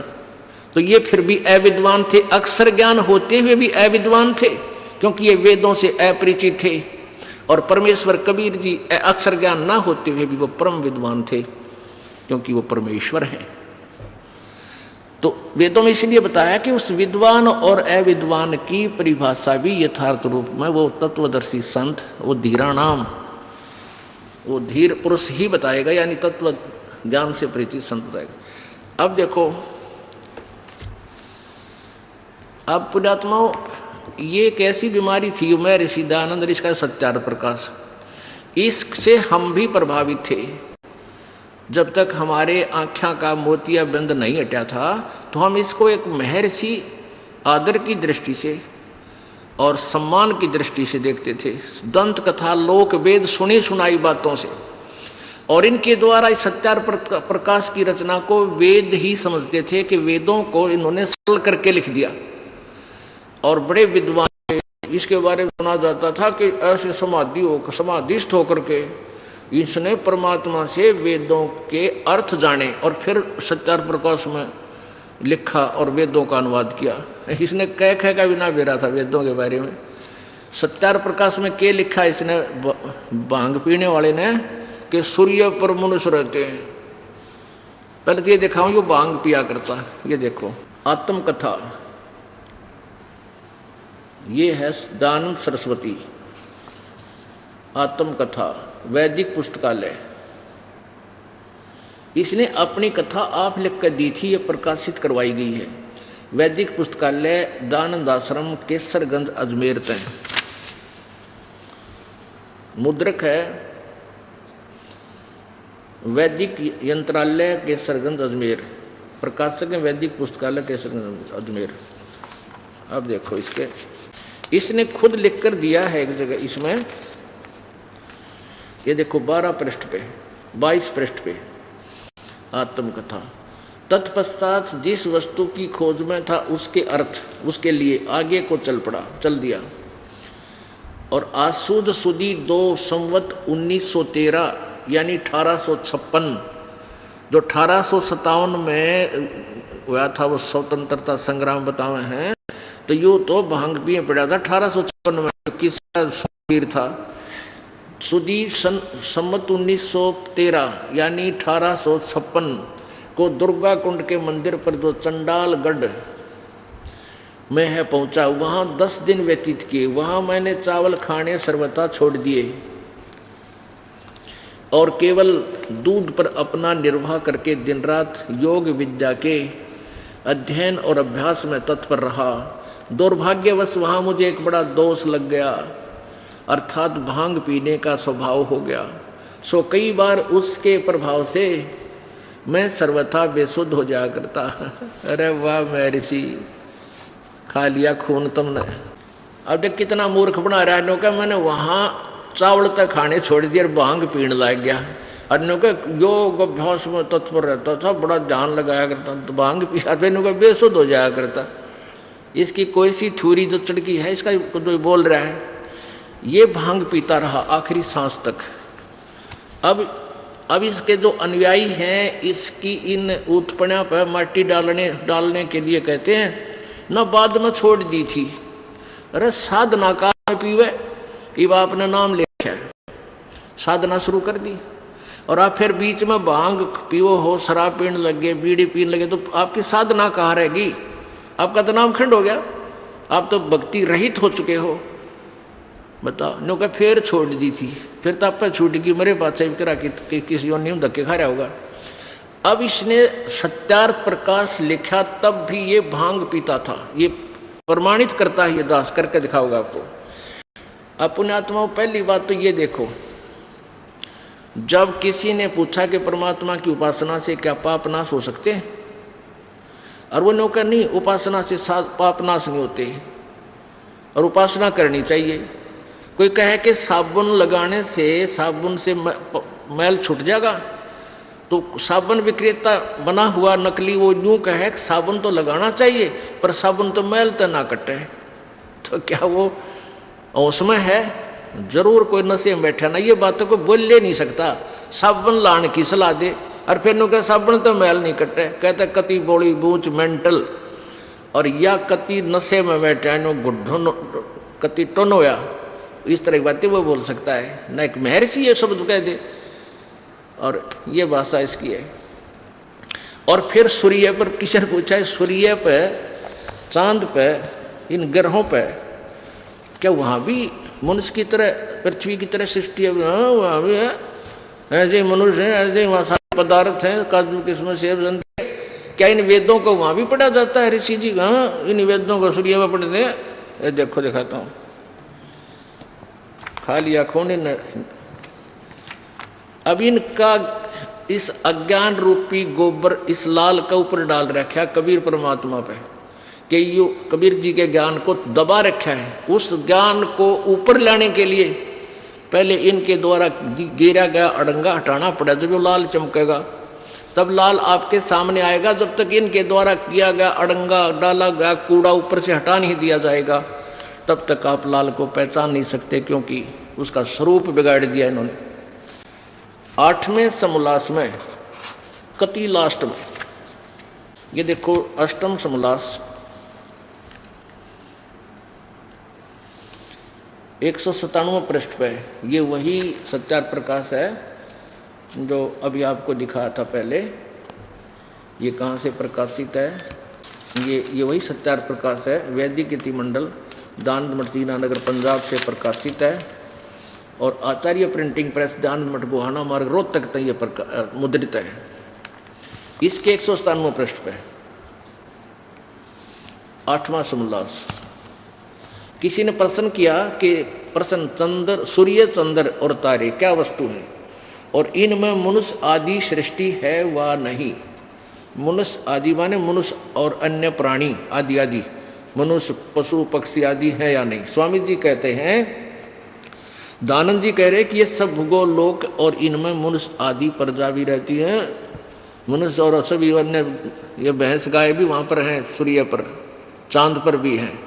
तो ये फिर भी अविद्वान थे, अक्षर ज्ञान होते हुए भी अविद्वान थे, क्योंकि ये वेदों से अपरिचित थे। और परमेश्वर कबीर जी अक्षर ज्ञान ना होते हुए भी वो परम विद्वान थे, क्योंकि वो परमेश्वर हैं। तो वेदों में इसलिए बताया कि उस विद्वान और अविद्वान की परिभाषा भी यथार्थ रूप में वो तत्वदर्शी संत, वो धीराणाम, वो धीर पुरुष ही बताएगा, यानी तत्व ज्ञान से परिचित संत बताएगा। अब देखो, अब पुण्यात्माओं, ये एक ऐसी बीमारी थी महर्षि सिद्धानंद, इसका सत्यार्थ प्रकाश, इससे हम भी प्रभावित थे। जब तक हमारे आँखों का मोतिया बंद नहीं हटा था, तो हम इसको एक महर्षि आदर की दृष्टि से और सम्मान की दृष्टि से देखते थे। दंत कथा, लोक वेद, सुनी सुनाई बातों से, और इनके द्वारा इस सत्यार्थ प्रकाश की रचना को वेद ही समझते थे कि वेदों को इन्होंने सरल करके लिख दिया। और बड़े विद्वान इसके बारे में सुना जाता था कि ऐसे समाधिस्थ होकर के इसने परमात्मा से वेदों के अर्थ जाने, और फिर सत्यार्थ प्रकाश में लिखा और वेदों का अनुवाद किया। इसने कह का भी ना बेरा था वेदों के बारे में। सत्यार्थ प्रकाश में क्या लिखा इसने, भांग पीने वाले ने, कि सूर्य पर मनुष्य रहते हैं। पहले तो ये दिखाऊं, यो भांग पिया करता। ये देखो आत्मकथा, ये है दानंद सरस्वती आत्मकथा, वैदिक पुस्तकालय। इसने अपनी कथा आप लिख कर दी थी, ये प्रकाशित करवाई गई है। वैदिक पुस्तकालय, दानंद आश्रम, केसरगंज, अजमेर तय। मुद्रक है वैदिक यंत्रालय, केसरगंज, अजमेर। प्रकाशक है वैदिक पुस्तकालय, केसरगंज, अजमेर। अब देखो इसने खुद लिख कर दिया है एक जगह इसमें, ये देखो 12 पृष्ठ पे, 22 पृष्ठ पे आत्मकथा। तत्पश्चात जिस वस्तु की खोज में था उसके अर्थ उसके लिए आगे को चल दिया। और आसुद सुदी 2 संवत 1913 यानी 1856, जो 1857 में हुआ था वो स्वतंत्रता संग्राम बतावे हैं, तो यूँ तो भांग पिए पड़ा था 1856 में, किसका वीर था। सुदी संवत 1913 यानी 1856 को दुर्गा कुंड के मंदिर पर जो चंडालगढ़ में है पहुंचा, वहां 10 दिन व्यतीत किए। वहां मैंने चावल खाने सर्वथा छोड़ दिए और केवल दूध पर अपना निर्वाह करके दिन रात योग विद्या के अध्ययन और अभ्यास में तत्पर रहा। दुर्भाग्यवश वहां मुझे एक बड़ा दोष लग गया, अर्थात भांग पीने का स्वभाव हो गया। सो कई बार उसके प्रभाव से मैं सर्वथा बेसुध हो जाया करता। अरे वाह महर्षि, खा लिया खून तुमने। अब देख कितना मूर्ख बना रहा है। क्या मैंने वहाँ चावल तक खाने छोड़ दिए और भांग पीने लग गया। अन्यों के योग अभ्यास में तत्पर रहता था, बड़ा ध्यान लगाया करता, तो भांग पिया का बेसुध हो जाया करता। इसकी कोई सी थूरी जो चढ़की है, इसका जो बोल रहा है, ये भांग पीता रहा आखिरी सांस तक। अब इसके जो अनुयायी हैं, इसकी इन उत्पन्ना पर माटी डालने के लिए कहते हैं न, बाद में छोड़ दी थी। अरे साधना का पीवे, अब आपने नाम लिखा है, साधना शुरू कर दी और आप फिर बीच में भांग पीओ हो, शराब पीने लगे, बीड़ी पीने लगे, तो आपकी साधना कहाँ रहेगी? आपका तो नाम खंड हो गया, आप तो भक्ति रहित हो चुके हो। बताओ, नो का फिर छोड़ दी थी, फिर तो आप पर छूट गई, मेरे बादशाह करा कि किसी और नियम धक्के खा रहा होगा। अब इसने सत्यार्थ प्रकाश लिखा, तब भी ये भांग पीता था। ये प्रमाणित करता है, ये दास करके दिखाऊंगा आपको। अपने आत्मा, पहली बात तो ये देखो, जब किसी ने पूछा कि परमात्मा की उपासना से क्या पाप नाश हो सकते हैं, और वो नौकर नहीं, उपासना से पाप नाश नहीं होते और उपासना करनी चाहिए। कोई कहे कि साबुन लगाने से साबुन से मैल छूट जाएगा, तो साबुन विक्रेता बना हुआ नकली वो यूँ कहे कि साबुन तो लगाना चाहिए पर साबुन तो मैल तो ना कटे, तो क्या वो उसमें है? जरूर कोई नशे में बैठा ना, ये बातों को बोल ले नहीं सकता। साबुन लाने की सलाह दे और फिर नो कहे साबुन तो मैल नहीं कटे, कहते कति बोली बूझ मेंटल, और या कति नशे में बैठा नो गुड्ढो कति टोन होया, इस तरह की बातें वो बोल सकता है ना। एक महर्षि ये शब्द कह दे, और ये भाषा इसकी है। और फिर सूर्य पर किसी ने पूछा है, सूर्य पे, चांद पे, इन ग्रहों पे क्या वहाँ भी मनुष्य की तरह, पृथ्वी की तरह सृष्टि है? हाँ, वहाँ भी है, ऐसे मनुष्य हैं, ऐसे वहाँ सारे पदार्थ हैं, काजू किस्म सेब संतरे। क्या इन वेदों को वहाँ भी पढ़ा जाता है ऋषि जी? हाँ, इन वेदों को सूर्य में पढ़ते हैं। ये देखो, दिखाता हूँ, खाली आंखों ने। अब इनका इस अज्ञान रूपी गोबर इस लाल का ऊपर डाल रखा कबीर परमात्मा पे, कि यो कबीर जी के ज्ञान को दबा रखा है। उस ज्ञान को ऊपर लाने के लिए पहले इनके द्वारा गिरा गया अड़ंगा हटाना पड़ा। जब वो लाल चमकेगा तब लाल आपके सामने आएगा। जब तक इनके द्वारा किया गया अड़ंगा, डाला गया कूड़ा ऊपर से हटा नहीं दिया जाएगा, तब तक आप लाल को पहचान नहीं सकते, क्योंकि उसका स्वरूप बिगाड़ दिया इन्होंने। 8वें समोल्लास में, कति लास्ट में, ये देखो अष्टम समोल्लास 197 पृष्ठ पे, ये वही सत्यार्थ प्रकाश है जो अभी आपको दिखाया था पहले। ये कहाँ से प्रकाशित है? ये वही सत्यार्थ प्रकाश है, वैदिक इति मंडल, दान मठ दीनानगर पंजाब से प्रकाशित है। और आचार्य प्रिंटिंग प्रेस, दान मठ गोहाना मार्ग रोहतक तक ये मुद्रित है। इसके 197 पृष्ठ पे 8वां समोल्लास। किसी ने प्रश्न किया कि प्रश्न, चंद्र, सूर्य, चंद्र और तारे क्या वस्तु है और इनमें मनुष्य आदि सृष्टि है व नहीं? मनुष्य आदि माने मनुष्य और अन्य प्राणी आदि आदि, मनुष्य, पशु, पक्षी आदि है या नहीं? स्वामी जी कहते हैं, दानंद जी कह रहे कि ये सब भूगोल लोक और इनमें मनुष्य आदि प्रजा भी रहती है। मनुष्य और सभी अन्य, ये भैंस गाय भी वहाँ पर हैं, सूर्य पर, चांद पर भी हैं,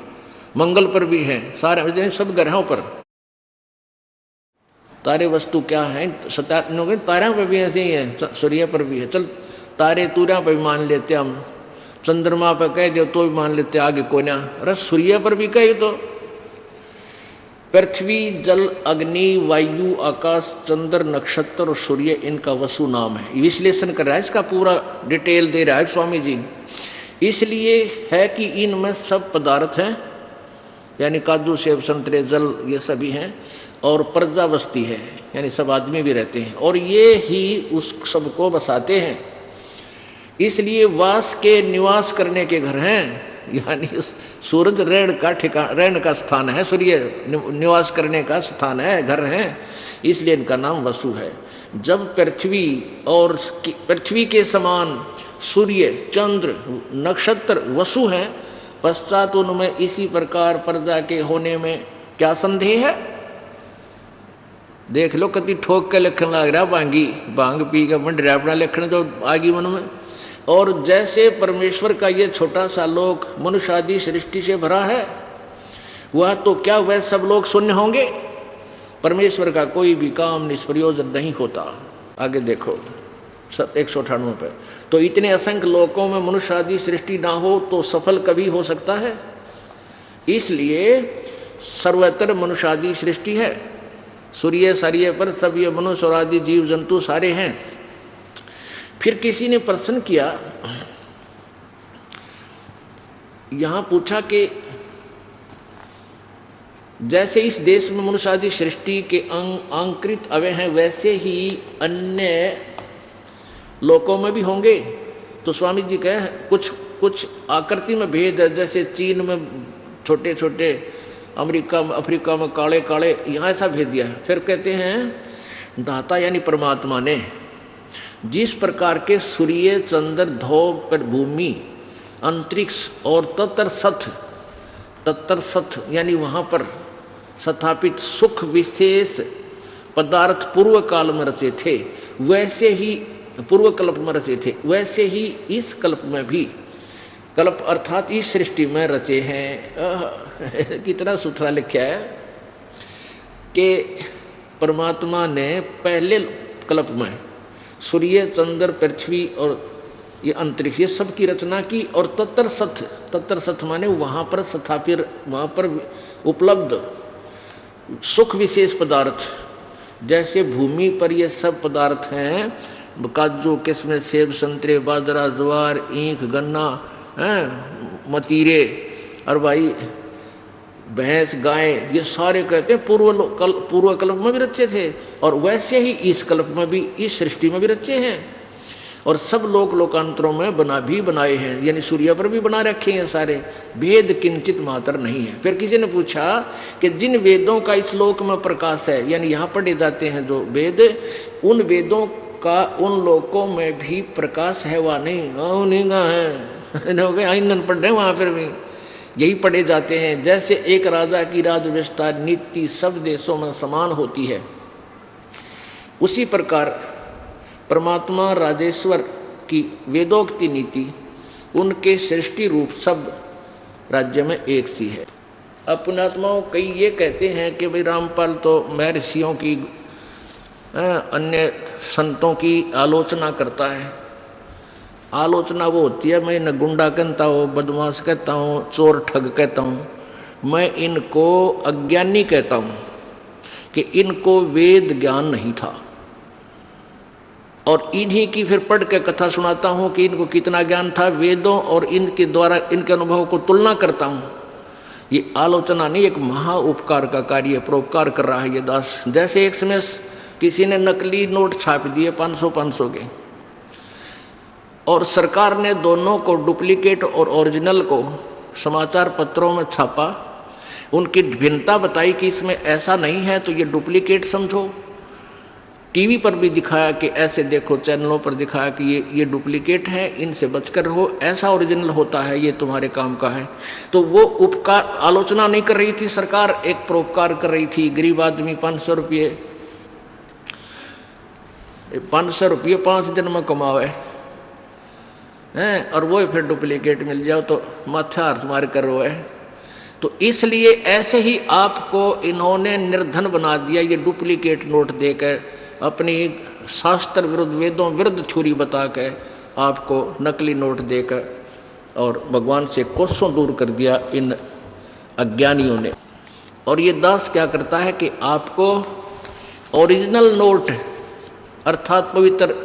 मंगल पर भी हैं, सारे सब ग्रहों पर। तारे वस्तु क्या है? तारों पर भी ऐसे ही है, सूर्य पर भी है। चल तारे तूरा पर भी मान लेते हम, चंद्रमा पर कह दो तो भी मान लेते, आगे कोई ना। अरे सूर्य पर भी कहे तो पृथ्वी, जल, अग्नि, वायु, आकाश, चंद्र, नक्षत्र और सूर्य इनका वसु नाम है। विश्लेषण कर रहा है, इसका पूरा डिटेल दे रहा है स्वामी जी। इसलिए है कि इनमें सब पदार्थ हैं, यानी काजू, सेब, संतरे, जल ये सभी हैं, और प्रजावस्ती है, यानी सब आदमी भी रहते हैं, और ये ही उस सबको बसाते हैं। इसलिए वास के निवास करने के घर हैं, यानी सूरज रहने का स्थान है, सूर्य निवास करने का स्थान है, घर है, इसलिए इनका नाम वसु है। जब पृथ्वी और पृथ्वी के समान सूर्य, चंद्र, नक्षत्र वसु हैं, पश्चात उनमें इसी प्रकार प्रजा के होने में क्या संदेह है? देख लो कति ठोक के लिखन लग रहा, भांग पी के मंड रहा अपना लिखने जो आगी मन में। और जैसे परमेश्वर का ये छोटा सा लोक मनुष्य आदि सृष्टि से भरा है, वह तो क्या वह सब लोग शून्य होंगे? परमेश्वर का कोई भी काम निष्प्रयोजन नहीं होता। आगे देखो 198 पे, तो इतने असंख्य लोकों में मनुष्य आदि सृष्टि ना हो तो सफल कभी हो सकता है? इसलिए सर्वत्र मनुष्य आदि सृष्टि है, सूर्य सार्य पर सब ये मनुष्य और आदि जीव जंतु सारे हैं। फिर किसी ने प्रश्न किया, यहां पूछा कि जैसे इस देश में मनुष्य आदि सृष्टि के अंकृत अवय हैं, वैसे ही अन्य लोकों में भी होंगे? तो स्वामी जी कहे कुछ आकृति में भेद है, जैसे चीन में छोटे छोटे, अफ्रीका में काले काले, यहाँ ऐसा भेद दिया है। फिर कहते हैं दाता यानी परमात्मा ने जिस प्रकार के सूर्य, चंद्र, ध्रुव पर भूमि, अंतरिक्ष और तत्तर सथ यानी वहाँ पर स्थापित सुख विशेष पदार्थ पूर्व काल में रचे थे, वैसे ही पूर्व कल्प में रचे थे, वैसे ही इस कल्प में भी, कल्प अर्थात इस सृष्टि में रचे हैं। कितना सुथरा लिखा है कि परमात्मा ने पहले कल्प में सूर्य, चंद्र, पृथ्वी और ये अंतरिक्ष ये सब की रचना की, और तत्तर सथ माने वहाँ पर स्थापित, वहाँ पर उपलब्ध सुख विशेष पदार्थ, जैसे भूमि पर ये सब पदार्थ हैं, काजू, किस्में, सेब, संतरे, बाजरा, ज्वार, ईख, गन्ना, मतीरे और भाई भैंस, गाय, ये सारे कहते हैं पूर्व कल्प में भी रचे थे, और वैसे ही इस कल्प में भी, इस सृष्टि में भी रचे हैं, और सब लोकांतरों में बनाए हैं, यानी सूर्य पर भी बना रखे हैं सारे। भेद किंचित मात्र नहीं है। फिर किसी ने पूछा कि जिन वेदों का इस लोक में प्रकाश है, यानी यहाँ पढ़े जाते हैं जो वेद, उन वेदों का उन लोकों में भी प्रकाश है वा नहीं? नहीं का है, पढ़ रहे वहाँ फिर भी यही पढ़े जाते हैं। जैसे एक राजा की राज व्यवस्था नीति सब देशों में समान होती है, उसी प्रकार परमात्मा राजेश्वर की वेदोक्ति नीति उनके सृष्टि रूप सब राज्य में एक सी है। अपनात्माओं कई ये कहते हैं कि भाई रामपाल तो महर्षियों की, अन्य संतों की आलोचना करता है। आलोचना वो होती है, मैं इन्हें गुंडा कहता हूँ, बदमाश कहता हूँ, चोर ठग कहता हूँ, मैं इनको अज्ञानी कहता हूँ कि इनको वेद ज्ञान नहीं था, और इन्हीं की फिर पढ़ के कथा सुनाता हूँ कि इनको कितना ज्ञान था वेदों, और इनके द्वारा इनके अनुभव को तुलना करता हूँ। ये आलोचना नहीं, एक महा उपकार का कार्य, परोपकार कर रहा है ये दास। जैसे एक समय किसी ने नकली नोट छाप दिए 500 के, और सरकार ने दोनों को, डुप्लीकेट और ओरिजिनल को, समाचार पत्रों में छापा, उनकी भिन्नता बताई कि इसमें ऐसा नहीं है तो ये डुप्लीकेट समझो। टीवी पर भी दिखाया कि ऐसे देखो, चैनलों पर दिखाया कि ये डुप्लीकेट है, इनसे बचकर रहो, ऐसा ओरिजिनल होता है, ये तुम्हारे काम का है। तो वो उपकार आलोचना नहीं कर रही थी सरकार, एक परोपकार कर रही थी। गरीब आदमी 500 रुपये 5 दिन में कमावे हैं, और वो फिर डुप्लीकेट मिल जाओ तो माथा हाथ मार कर रोए। तो इसलिए ऐसे ही आपको इन्होंने निर्धन बना दिया, ये डुप्लीकेट नोट देकर, अपनी शास्त्र विरुद्ध, वेदों विरुद्ध थ्योरी बता कर आपको नकली नोट देकर, और भगवान से कोसों दूर कर दिया इन अज्ञानियों ने। और ये दास क्या करता है कि आपको ओरिजिनल नोट अर्थात पवित्र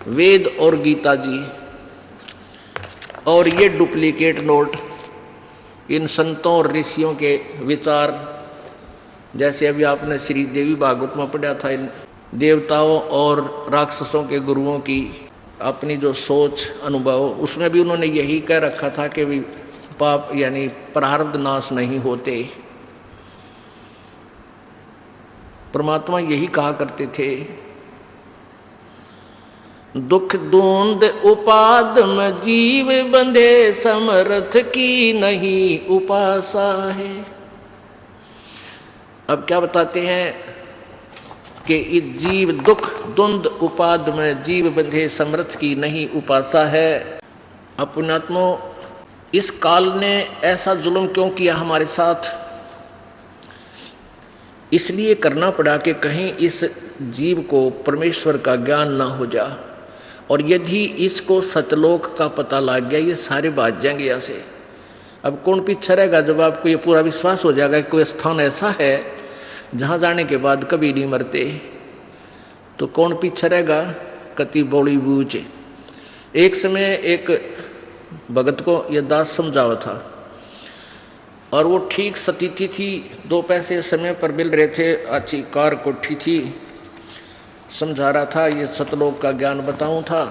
वेद और गीता जी, और ये डुप्लीकेट नोट इन संतों और ऋषियों के विचार, जैसे अभी आपने श्री देवी भागवत में पढ़ा था, इन देवताओं और राक्षसों के गुरुओं की अपनी जो सोच अनुभव, उसमें भी उन्होंने यही कह रखा था कि भी पाप यानी प्रारब्ध नाश नहीं होते। परमात्मा यही कहा करते थे, दुख दूंद उपाद में जीव बंधे, समर्थ की नहीं उपासा है। अब क्या बताते हैं कि इस जीव दुख द्वंद उपाद में जीव बंधे, समर्थ की नहीं उपासा है। अपनात्मो, इस काल ने ऐसा जुल्म क्यों किया हमारे साथ? इसलिए करना पड़ा कि कहीं इस जीव को परमेश्वर का ज्ञान ना हो जा, और यदि इसको सतलोक का पता लग गया, ये सारे भाग जाएंगे यहाँ से। अब कौन पीछे रहेगा? जब आपको ये पूरा विश्वास हो जाएगा कि कोई स्थान ऐसा है जहाँ जाने के बाद कभी नहीं मरते, तो कौन पीछे रहेगा? कति बौड़ी बूझ। एक समय एक भगत को यह दास समझावा था, और वो ठीक सतीथी थी, 2 पैसे समय पर मिल रहे थे, अच्छी कार कोठी थी, समझा रहा था, ये सतलोक का ज्ञान बताऊं था,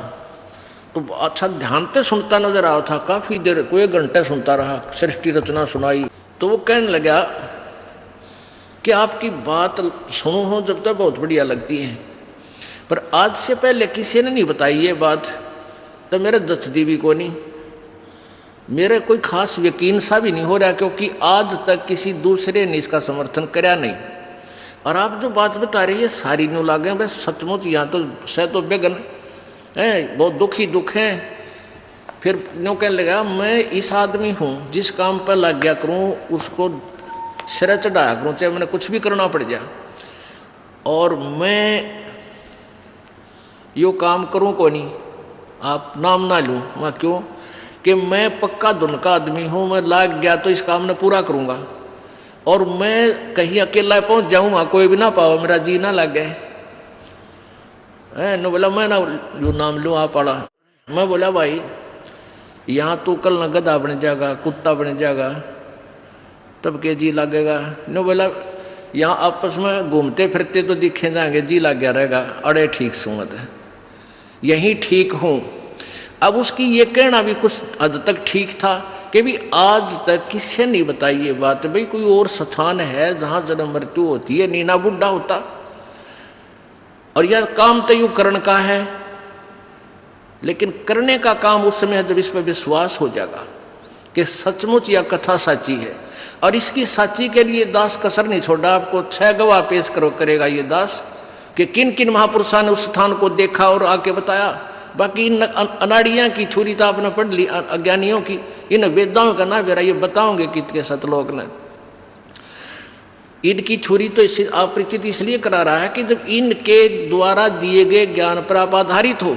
तो अच्छा ध्यान से सुनता नजर आया था। काफ़ी देर, कोई 1 घंटा सुनता रहा, सृष्टि रचना सुनाई। तो वो कहने लगा कि आपकी बात सुनो हो जब तक बहुत बढ़िया लगती है, पर आज से पहले किसी ने नहीं बताई ये बात, तो मेरे दचदी भी को नहीं, मेरे कोई खास यकीन सा भी नहीं हो रहा, क्योंकि आज तक किसी दूसरे ने इसका समर्थन कराया नहीं। और आप जो बात बता रही है सारी न्यू लागे, बस सचमुच यहाँ तो सह तो बेगन है, बहुत दुखी दुख है। फिर न्यू कहने लगा, मैं इस आदमी हूँ जिस काम पर लग गया करूँ उसको सिर चढ़ाया करूँ, चाहे मैंने कुछ भी करना पड़ जाए, और मैं यो काम करूँ को नहीं, आप नाम ना लूँ। मैं क्यों? कि मैं पक्का धुन का आदमी हूँ, मैं लाग गया तो इस काम ने पूरा करूँगा, और मैं कहीं अकेला पहुँच जाऊँगा, कोई भी ना पाओ, मेरा जी ना लग गए। नो बोला मैं ना जो नाम लूँ आप पड़ा। मैं बोला भाई यहाँ तू कल न गधा बन जाएगा, कुत्ता बन जाएगा, तब के जी लगेगा। नो बोला यहाँ आपस में घूमते फिरते तो दिखे जाएंगे, जी लग गया रहेगा। अरे ठीक सुमत है, यही ठीक हूँ। अब उसकी ये कहना भी कुछ हद तक ठीक था कि भी आज तक किसी नहीं बताई ये बात, भाई कोई और स्थान है जहाँ जन्म मृत्यु होती है, नीना बुढ़ा होता, और यह काम तो यूँ करण का है। लेकिन करने का काम उस समय है जब इस पर विश्वास हो जाएगा कि सचमुच यह कथा सच्ची है। और इसकी सच्ची के लिए दास कसर नहीं छोड़ा, आपको 6 गवाह पेश करेगा ये दास कि किन किन महापुरुषों ने उस स्थान को देखा और आके बताया। बाकी इन अनाड़ियाँ की थ्योरी तो आपने पढ़ ली, अज्ञानियों की, इन वेदाओं का ना बेरा ये बताओगे कितने सतलोक ने। इनकी थ्योरी तो इससे अपरिचित इसलिए करा रहा है कि जब इनके द्वारा दिए गए ज्ञान पर आप आधारित हो,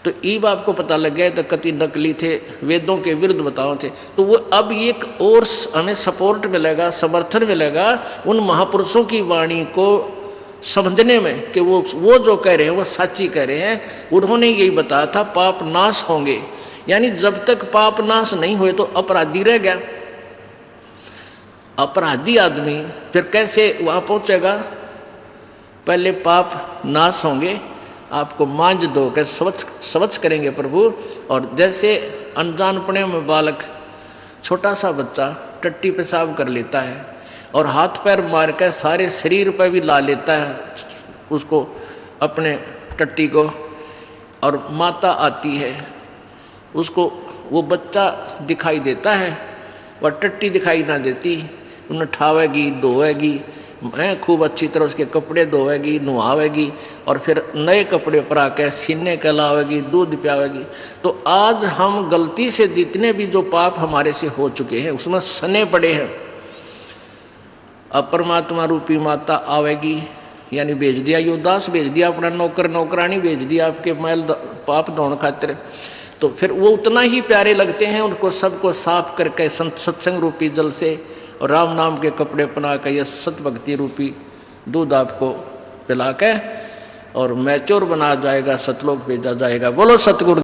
तो ईब आपको पता लग गया तो कति नकली थे, वेदों के विरुद्ध बताओ थे। तो वो अब एक और हमें सपोर्ट मिलेगा, समर्थन मिलेगा उन महापुरुषों की वाणी को समझने में कि वो जो कह रहे हैं वो सच्ची कह रहे हैं। उन्होंने यही बताया था पाप नाश होंगे, यानी जब तक पाप नाश नहीं हुए तो अपराधी रह गया। अपराधी आदमी फिर कैसे वहाँ पहुँचेगा? पहले पाप नाश होंगे, आपको मांझ दो के स्वच्छ करेंगे प्रभु। और जैसे अनजानपने में बालक, छोटा सा बच्चा टट्टी पेशाब कर लेता है और हाथ पैर मार कर सारे शरीर पर भी ला लेता है उसको, अपने टट्टी को, और माता आती है उसको वो बच्चा दिखाई देता है और टट्टी दिखाई ना देती, उन्हें ठावेगी धोएगी, खूब अच्छी तरह उसके कपड़े धोएगी, नुहावेगी और फिर नए कपड़े पर आकर सीने कहलावेगी, दूध पियावेगी। तो आज हम गलती से जितने भी जो पाप हमारे से हो चुके हैं उसमें सने पड़े हैं, अब परमात्मा रूपी माता आवेगी, यानी भेज दिया युवदास, भेज दिया अपना नौकर नौकरानी, भेज दिया आपके मैल पाप धोने खातिर। तो फिर वो उतना ही प्यारे लगते हैं, उनको सबको साफ करके सत्संग रूपी जल से और राम नाम के कपड़े पहना कर यह सत भक्ति रूपी दूध आपको पिला के और मैच्योर बना जाएगा, सतलोक भेजा जाएगा। बोलो सतगुरु।